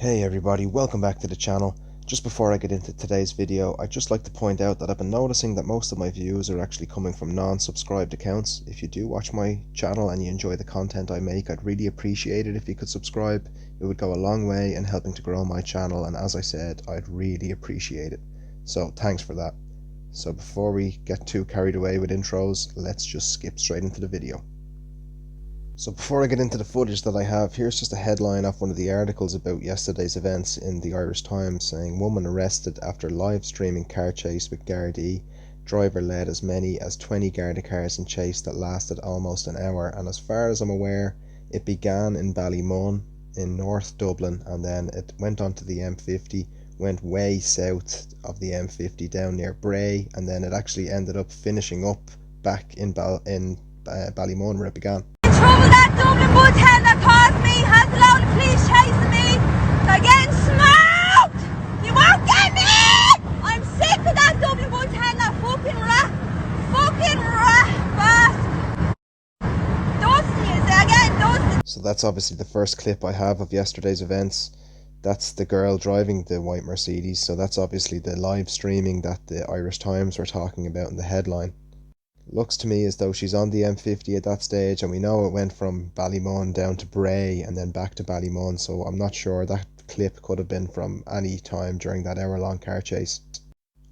Hey everybody, welcome back to the channel. Just before I get into today's video, I'd just like to point out that I've been noticing that most of my views are actually coming from non-subscribed accounts. If you do watch my channel and you enjoy the content I make, I'd really appreciate it if you could subscribe. It would go a long way in helping to grow my channel, and as I said, I'd really appreciate it. So thanks for that. So before we get too carried away with intros, let's just skip straight into the video. So before I get into the footage that I have, here's just a headline off one of the articles about yesterday's events in the Irish Times, saying woman arrested after live streaming car chase with Gardaí. Driver led as many as 20 Garda cars in chase that lasted almost an hour, and as far as I'm aware, it began in Ballymun in North Dublin, and then it went on to the M50, went way south of the M50 down near Bray, and then it actually ended up finishing up back in Ballymun where it began. Trouble that Dublin hotel that caused me has a load of police chasing me. They're getting smoked. You won't get me. I'm sick of that Dublin hotel, that fucking rat bastard. Dusty is there again, dusty. So that's obviously the first clip I have of yesterday's events. That's the girl driving the white Mercedes, so that's obviously the live streaming that the Irish Times were talking about in the headline. Looks to me as though she's on the M50 at that stage, and we know it went from Ballymun down to Bray and then back to Ballymun, so I'm not sure. That clip could have been from any time during that hour-long car chase.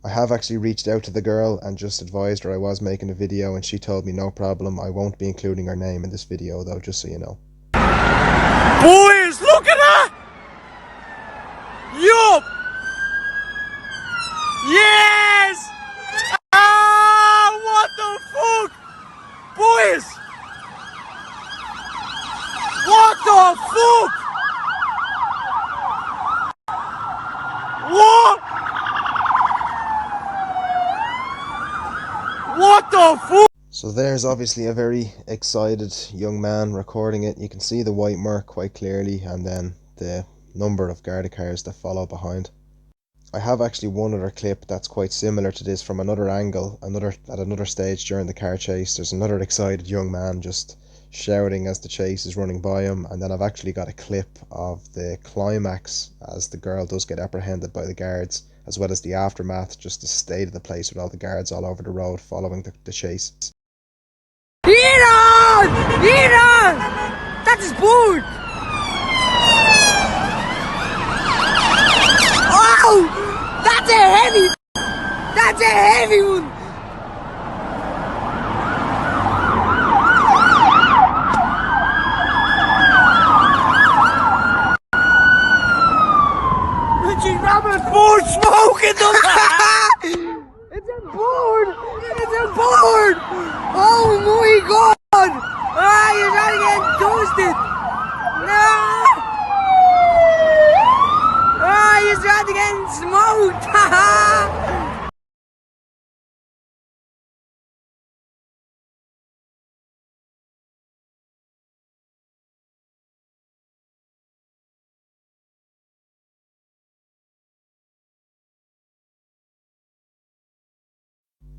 I have actually reached out to the girl and just advised her I was making a video, and she told me no problem. I won't be including her name in this video though, just so you know. Boys, look at that! Yup! Yes! What the fuck? Boys! What the fuck? What? What the fuck? So there's obviously a very excited young man recording it. You can see the white Merc quite clearly, and then the number of Garda cars that follow behind. I have actually one other clip that's quite similar to this from another angle, at another stage during the car chase. There's another excited young man just shouting as the chase is running by him, and then I've actually got a clip of the climax as the girl does get apprehended by the guards, as well as the aftermath, just the state of the place with all the guards all over the road following the chase. Iran! Iran! That is bored! Oh! That's a heavy! That's a heavy one! She's grabbing a board, smoking them! It's a board! It's a board! Oh my god! Ah, you're trying to get toasted! No! Ah, you're trying to get smoked! Haha!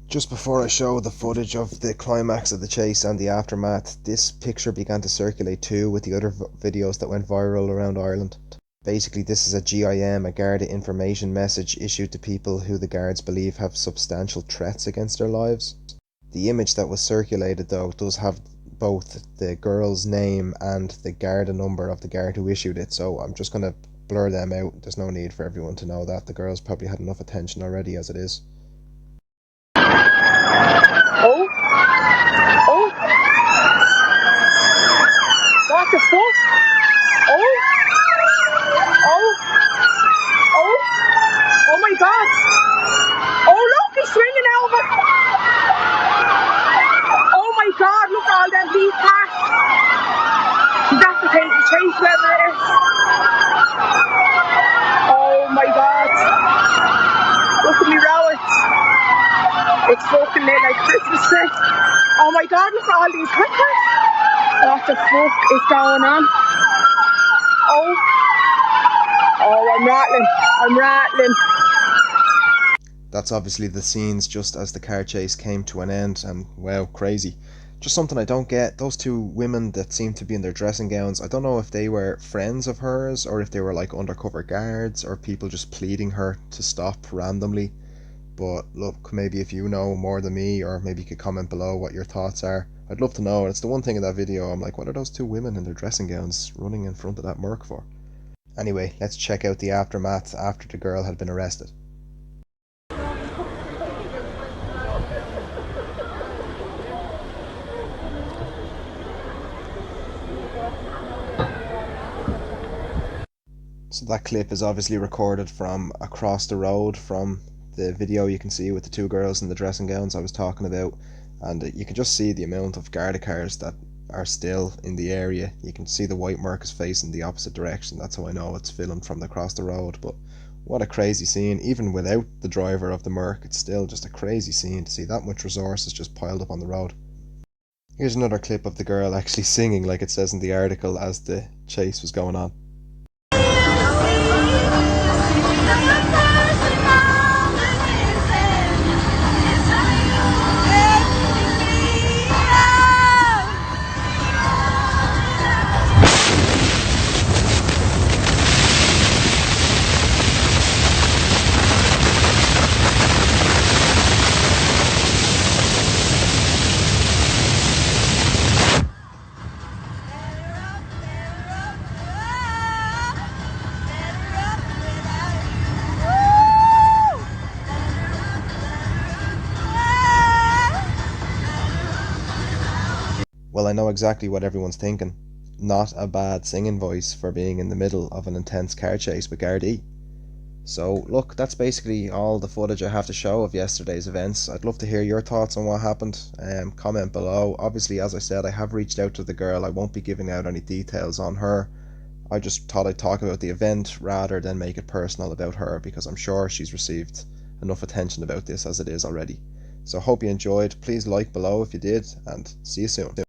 Just before I show the footage of the climax of the chase and the aftermath, this picture began to circulate too with the other videos that went viral around Ireland. Basically, this is a GIM, a Garda information message issued to people who the guards believe have substantial threats against their lives. The image that was circulated though does have both the girl's name and the Garda number of the guard who issued it, so I'm just going to blur them out. There's no need for everyone to know that. The girl's probably had enough attention already as it is. Oh! Oh! What the fuck? Oh! Oh! Oh! Oh my god! Oh look, he's swinging over! Oh my god, look at all them beat cars! She's after taking the chase, whoever it is. Oh my god! Look at me rowers! It's fucking lit like Christmas tree. Oh my god, look at all these hookers. What the fuck is going on? Oh. Oh, I'm rattling. That's obviously the scenes just as the car chase came to an end, and wow, crazy. Just something I don't get. Those two women that seem to be in their dressing gowns, I don't know if they were friends of hers or if they were like undercover guards or people just pleading her to stop randomly. But look, maybe if you know more than me, or maybe you could comment below what your thoughts are. I'd love to know. And it's the one thing in that video I'm like, what are those two women in their dressing gowns running in front of that Merc for? Anyway, let's check out the aftermath after the girl had been arrested. So that clip is obviously recorded from across the road from the video you can see with the two girls in the dressing gowns I was talking about, and you can just see the amount of Garda cars that are still in the area. You can see the white Merc is facing the opposite direction. That's how I know it's filmed from across the road. But what a crazy scene. Even without the driver of the Merc, it's still just a crazy scene to see that much resources just piled up on the road. Here's another clip of the girl actually singing like it says in the article as the chase was going on. Well, I know exactly what everyone's thinking. Not a bad singing voice for being in the middle of an intense car chase with Gardaí. So look, that's basically all the footage I have to show of yesterday's events. I'd love to hear your thoughts on what happened. Comment below. Obviously, as I said, I have reached out to the girl. I won't be giving out any details on her. I just thought I'd talk about the event rather than make it personal about her, because I'm sure she's received enough attention about this as it is already. So hope you enjoyed. Please like below if you did, and see you soon.